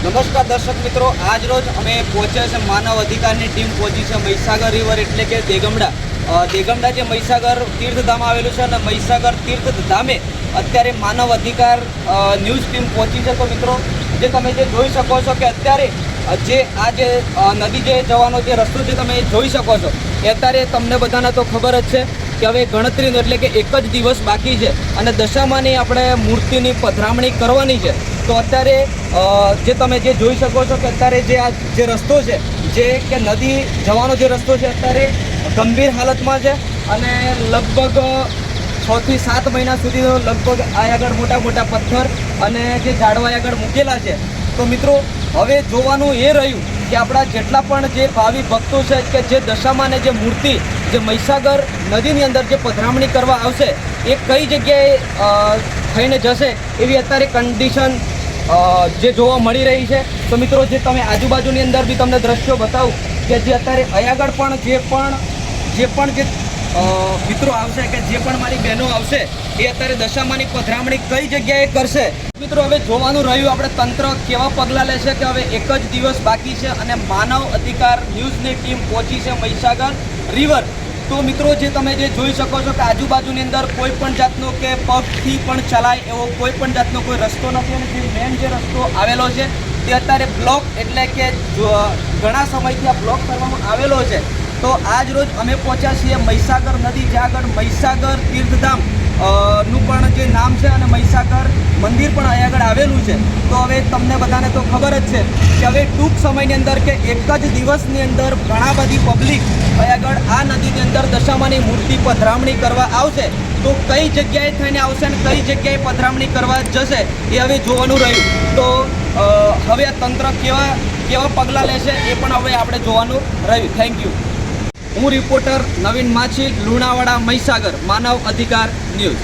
નમસ્કાર દર્શક મિત્રો, આજ રોજ અમે પહોંચ્યા છે માનવ અધિકારની ટીમ પહોંચી છે મહીસાગર રિવર એટલે કે દેગમડા જે મહીસાગર તીર્થધામ આવેલું છે અને મહીસાગર તીર્થધામે અત્યારે માનવ અધિકાર ન્યૂઝ ટીમ પહોંચી છે। તો મિત્રો જે તમે જે જોઈ શકો છો કે અત્યારે જે આ જે નદી જે જવાનો જે રસ્તો છે તમે જોઈ શકો છો એ અત્યારે તમને બધાને તો ખબર જ છે કે હવે ગણતરીનો એટલે કે એક જ દિવસ બાકી છે અને દશામાની આપણે મૂર્તિની પધરામણી કરવાની છે। તો અત્યારે જે તમે જે જોઈ શકો છો કે અત્યારે જે આ જે રસ્તો છે જે કે નદી જવાનો જે રસ્તો છે અત્યારે ગંભીર હાલતમાં છે અને લગભગ 6 થી 7 મહિના સુધી લગભગ આ આગળ મોટા મોટા પથ્થર અને જે ઝાડવા આગળ મૂકેલા છે। તો મિત્રો હવે જોવાનું એ રહ્યું કે આપણા જેટલા પણ જે ભાવિ ભક્તો છે કે જે દશામાને જે મૂર્તિ જે મહીસાગર નદીની અંદર જે પધરામણી કરવા આવશે એ કઈ જગ્યાએ થઈને જશે એવી અત્યારે કન્ડિશન જે જોવા મળી રહી છે। તો મિત્રો જે તમે આજુબાજુની અંદર બી તમને દ્રશ્યો બતાવું કે જે અત્યારે અહીં આગળ પણ જે મિત્રો આવશે કે જે પણ મારી બહેનો આવશે એ અત્યારે દશામાની પધરામણી કઈ જગ્યાએ કરશે। મિત્રો હવે જોવાનું રહ્યું આપણે તંત્ર કેવા પગલાં લેશે કે હવે એક જ દિવસ બાકી છે અને માનવ અધિકાર ન્યૂઝની ટીમ પહોંચી છે મહીસાગર રિવર। તો મિત્રો જે તમે જે જોઈ શકો છો કે આજુબાજુની અંદર કોઈ પણ જાતનો કે પગથી પણ ચલાય એવો કોઈ પણ જાતનો કોઈ રસ્તો નથી અને જે મેન જે રસ્તો આવેલો છે તે અત્યારે બ્લોક એટલે કે ઘણા સમયથી આ બ્લોક કરવામાં આવેલો છે। તો આજ રોજ અમે પહોંચ્યા છીએ મહીસાગર નદી જ્યાં આગળ મહીસાગર તીર્થધામ નું પણ જે નામ છે અને મહીસાગર મંદિર પણ અહીં આગળ આવેલું છે। તો હવે તમને બધાને તો ખબર જ છે કે હવે ટૂંક સમયની અંદર કે એક જ દિવસની અંદર ઘણા બધી પબ્લિક અહીં આગળ આ નદીની અંદર દશામાની મૂર્તિ પધરામણી કરવા આવશે। તો કઈ જગ્યાએ થઈને આવશે અને કઈ જગ્યાએ પધરામણી કરવા જશે એ હવે જોવાનું રહ્યું। તો હવે આ તંત્ર કેવા પગલાં લેશે એ પણ હવે આપણે જોવાનું રહ્યું। Thank you. હું રિપોર્ટર નવીન માછી, લુણાવાડા, મહીસાગર, માનવ અધિકાર ન્યૂઝ।